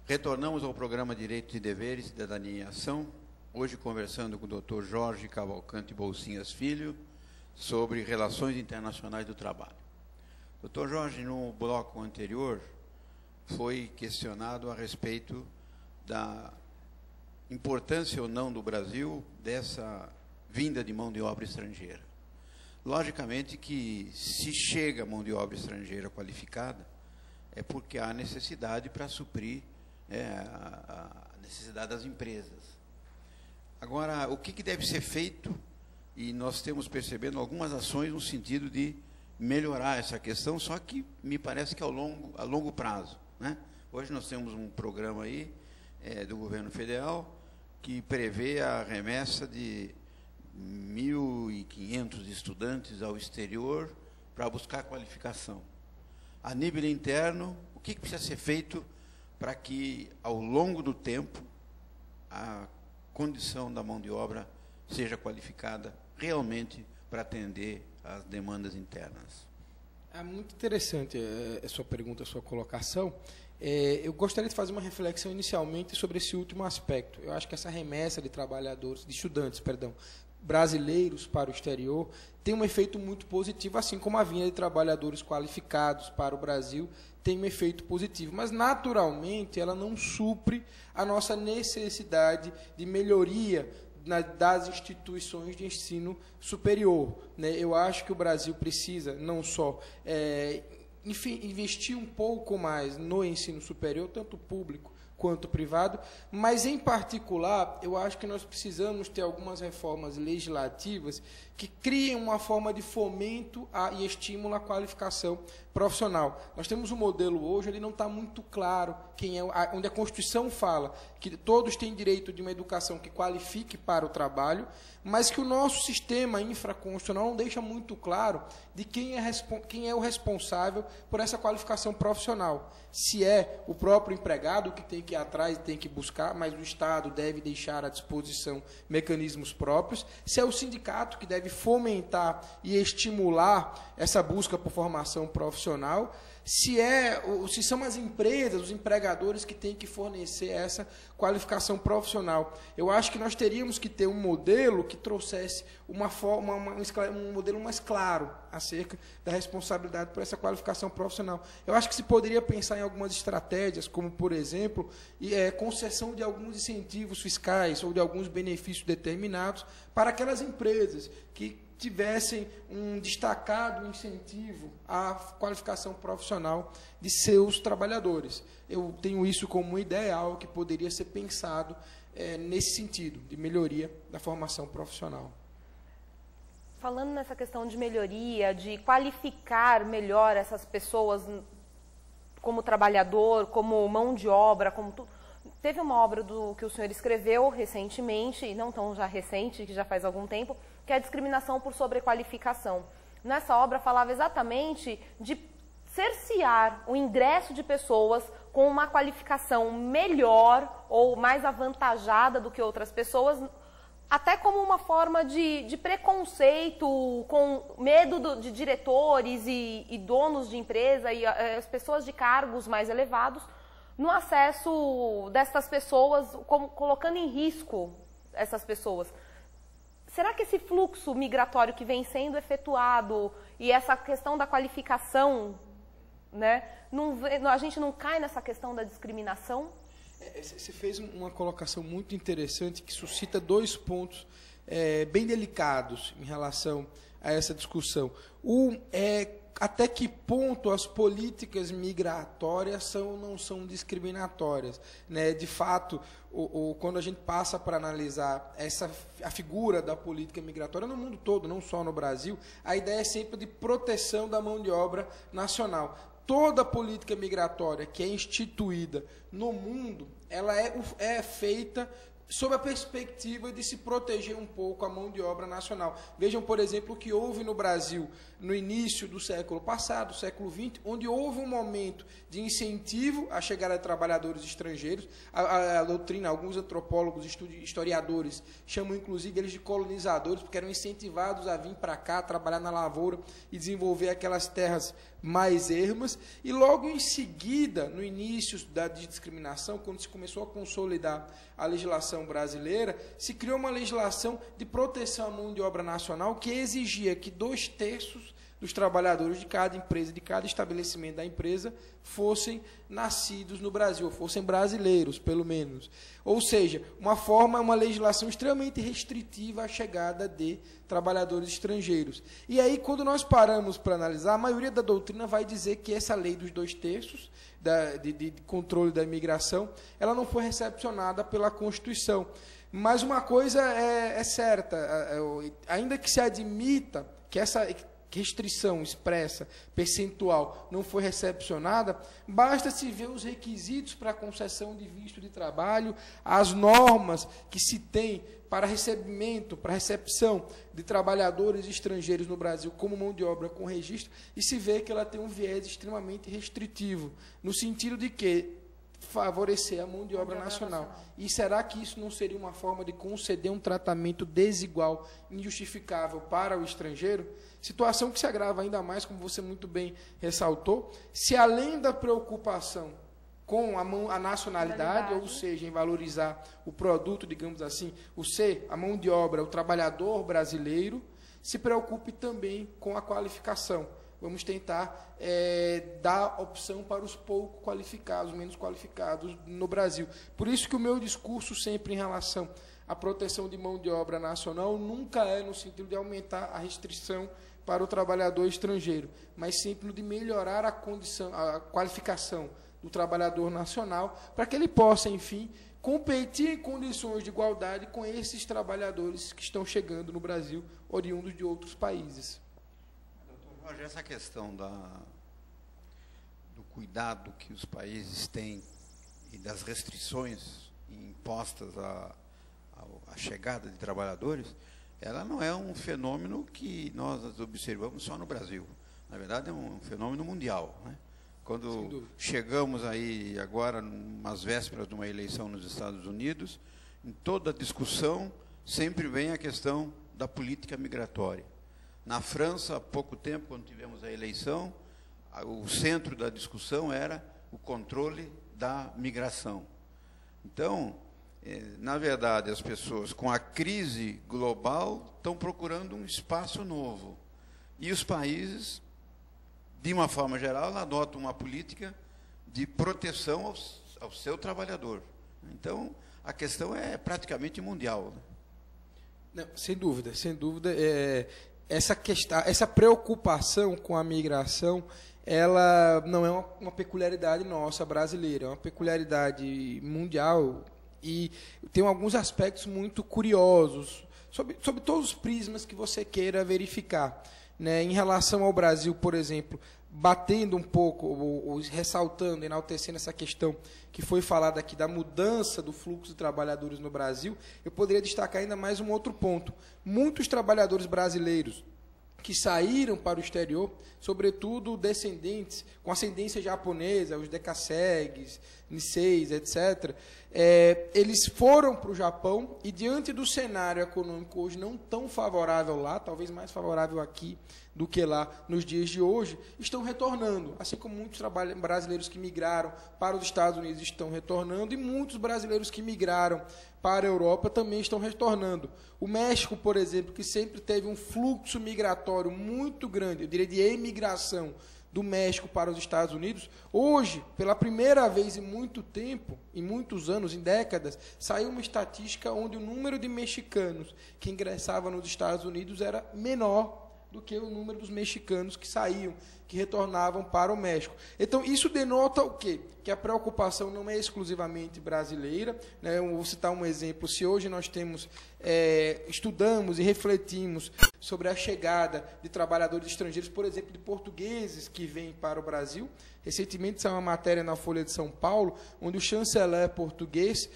Retornamos ao programa Direitos e Deveres, Cidadania em Ação, hoje conversando com o Dr. Jorge Cavalcante Bolsinhas Filho sobre relações internacionais do trabalho. Dr. Jorge, no bloco anterior, foi questionado a respeito da importância ou não do Brasil dessa vinda de mão de obra estrangeira. Logicamente que se chega mão de obra estrangeira qualificada, é porque há necessidade para suprir a necessidade das empresas. Agora, o que deve ser feito, e nós temos percebendo algumas ações no sentido de melhorar essa questão, só que me parece que a longo prazo, né? Hoje nós temos um programa aí do governo federal que prevê a remessa de 1.500 estudantes ao exterior para buscar qualificação. A nível interno, o que precisa ser feito para que, ao longo do tempo, a condição da mão de obra seja qualificada realmente para atender às demandas internas? É muito interessante a sua pergunta, a sua colocação. Eu gostaria de fazer uma reflexão inicialmente sobre esse último aspecto. Eu acho que essa remessa de trabalhadores, de estudantes, perdão, brasileiros para o exterior tem um efeito muito positivo, assim como a vinda de trabalhadores qualificados para o Brasil tem um efeito positivo, mas naturalmente ela não supre a nossa necessidade de melhoria das instituições de ensino superior, né? Eu acho que o Brasil precisa não só investir um pouco mais no ensino superior, tanto público quanto privado, mas, em particular, eu acho que nós precisamos ter algumas reformas legislativas que criem uma forma de fomento e estímulo à qualificação profissional. Nós temos um modelo hoje, ele não está muito claro onde a Constituição fala que todos têm direito de uma educação que qualifique para o trabalho, mas que o nosso sistema infraconstitucional não deixa muito claro de quem é o responsável por essa qualificação profissional. Se é o próprio empregado que tem que ir atrás e tem que buscar, mas o Estado deve deixar à disposição mecanismos próprios, se é o sindicato que deve fomentar e estimular essa busca por formação profissional, se são as empresas, os empregadores que têm que fornecer essa qualificação profissional. Eu acho que nós teríamos que ter um modelo que trouxesse um modelo mais claro acerca da responsabilidade por essa qualificação profissional. Eu acho que se poderia pensar em algumas estratégias, como, por exemplo, concessão de alguns incentivos fiscais ou de alguns benefícios determinados para aquelas empresas que tivessem um destacado incentivo à qualificação profissional de seus trabalhadores. Eu tenho isso como um ideal que poderia ser pensado nesse sentido, de melhoria da formação profissional. Falando nessa questão de melhoria, de qualificar melhor essas pessoas como trabalhador, como mão de obra, como tudo. Teve uma obra que o senhor escreveu recentemente, e não tão já recente, que já faz algum tempo, que é a discriminação por sobrequalificação. Nessa obra falava exatamente de cercear o ingresso de pessoas com uma qualificação melhor ou mais avantajada do que outras pessoas, até como uma forma de preconceito, com medo de diretores e donos de empresa e as pessoas de cargos mais elevados, no acesso dessas pessoas, colocando em risco essas pessoas. Será que esse fluxo migratório que vem sendo efetuado e essa questão da qualificação, né, a gente não cai nessa questão da discriminação? Você fez uma colocação muito interessante que suscita dois pontos bem delicados em relação a essa discussão. Um é até que ponto as políticas migratórias são ou não são discriminatórias, né? De fato, quando a gente passa para analisar a figura da política migratória no mundo todo, não só no Brasil, a ideia é sempre de proteção da mão de obra nacional. Toda política migratória que é instituída no mundo, ela é feita sob a perspectiva de se proteger um pouco a mão de obra nacional. Vejam, por exemplo, o que houve no Brasil no início do século passado, século XX, onde houve um momento de incentivo à chegada de trabalhadores estrangeiros. A doutrina, alguns antropólogos, historiadores, chamam inclusive eles de colonizadores, porque eram incentivados a vir para cá, trabalhar na lavoura e desenvolver aquelas terras mais ermas. E logo em seguida, no início da discriminação, quando se começou a consolidar a legislação brasileira, se criou uma legislação de proteção à mão de obra nacional que exigia que 2/3 dos trabalhadores de cada empresa, de cada estabelecimento da empresa, fossem nascidos no Brasil, fossem brasileiros, pelo menos. Ou seja, uma legislação extremamente restritiva à chegada de trabalhadores estrangeiros. E aí, quando nós paramos para analisar, a maioria da doutrina vai dizer que essa lei dos 2/3 de controle da imigração, ela não foi recepcionada pela Constituição. Mas uma coisa é certa, ainda que se admita que essa restrição expressa, percentual, não foi recepcionada, basta se ver os requisitos para a concessão de visto de trabalho, as normas que se tem para recebimento, para recepção de trabalhadores estrangeiros no Brasil como mão de obra com registro, e se vê que ela tem um viés extremamente restritivo, no sentido de que favorecer a mão de obra nacional. E será que isso não seria uma forma de conceder um tratamento desigual, injustificável para o estrangeiro? Situação que se agrava ainda mais, como você muito bem ressaltou, se além da preocupação com a nacionalidade, ou seja, em valorizar o produto, digamos assim, a mão de obra, o trabalhador brasileiro, se preocupe também com a qualificação. Vamos tentar dar opção para os pouco qualificados, menos qualificados no Brasil. Por isso que o meu discurso sempre em relação à proteção de mão de obra nacional nunca é no sentido de aumentar a restrição para o trabalhador estrangeiro, mas sempre de melhorar a qualificação do trabalhador nacional, para que ele possa, enfim, competir em condições de igualdade com esses trabalhadores que estão chegando no Brasil, oriundos de outros países. Roger, essa questão do cuidado que os países têm e das restrições impostas à chegada de trabalhadores, ela não é um fenômeno que nós observamos só no Brasil. Na verdade, é um fenômeno mundial, né? Quando chegamos aí agora, nas vésperas de uma eleição nos Estados Unidos, em toda a discussão sempre vem a questão da política migratória. Na França, há pouco tempo, quando tivemos a eleição, o centro da discussão era o controle da migração. Então, na verdade, as pessoas, com a crise global, estão procurando um espaço novo. E os países, de uma forma geral, adotam uma política de proteção ao seu trabalhador. Então, a questão é praticamente mundial. Não, sem dúvida, sem dúvida. Essa preocupação com a migração, ela não é uma peculiaridade nossa brasileira, é uma peculiaridade mundial e tem alguns aspectos muito curiosos sobre todos os prismas que você queira verificar, né? Em relação ao Brasil, por exemplo, batendo um pouco, ou ressaltando, enaltecendo essa questão que foi falada aqui da mudança do fluxo de trabalhadores no Brasil, eu poderia destacar ainda mais um outro ponto. Muitos trabalhadores brasileiros que saíram para o exterior, sobretudo descendentes com ascendência japonesa, os Dekasegues, Niseis, etc., eles foram para o Japão e, diante do cenário econômico hoje não tão favorável lá, talvez mais favorável aqui do que lá nos dias de hoje, estão retornando, assim como muitos brasileiros que migraram para os Estados Unidos estão retornando e muitos brasileiros que migraram para a Europa também estão retornando. O México, por exemplo, que sempre teve um fluxo migratório muito grande, eu diria de emigração do México para os Estados Unidos, hoje, pela primeira vez em muito tempo, em muitos anos, em décadas, saiu uma estatística onde o número de mexicanos que ingressavam nos Estados Unidos era menor do que o número dos mexicanos que saíam, que retornavam para o México. Então, isso denota o quê? Que a preocupação não é exclusivamente brasileira, né? Eu vou citar um exemplo. Se hoje nós estudamos e refletimos sobre a chegada de trabalhadores estrangeiros, por exemplo, de portugueses que vêm para o Brasil. Recentemente saiu uma matéria na Folha de São Paulo, onde o chanceler português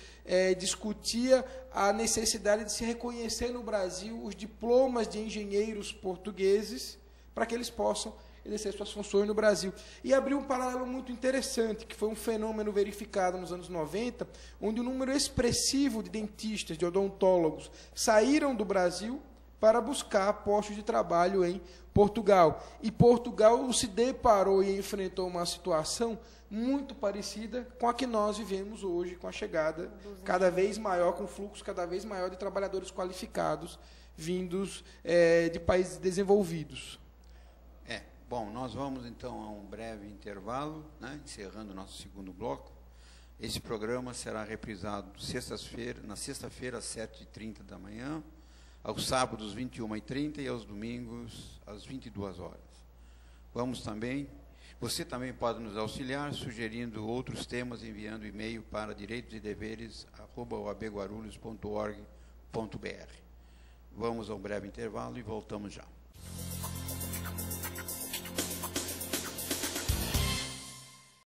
discutia a necessidade de se reconhecer no Brasil os diplomas de engenheiros portugueses para que eles possam exercer suas funções no Brasil. E abriu um paralelo muito interessante, que foi um fenômeno verificado nos anos 90, onde um número expressivo de dentistas, de odontólogos, saíram do Brasil para buscar postos de trabalho em Portugal. E Portugal se deparou e enfrentou uma situação muito parecida com a que nós vivemos hoje, com a chegada cada vez maior, com fluxo cada vez maior de trabalhadores qualificados vindos de países desenvolvidos. Bom, nós vamos então a um breve intervalo, né, encerrando o nosso segundo bloco. Esse programa será reprisado na sexta-feira, às 7h30 da manhã, aos sábados, 21h30 e aos domingos, às 22 horas. Você também pode nos auxiliar sugerindo outros temas, enviando e-mail para direitosedeveres@oabguarulhos.org.br. Vamos a um breve intervalo e voltamos já.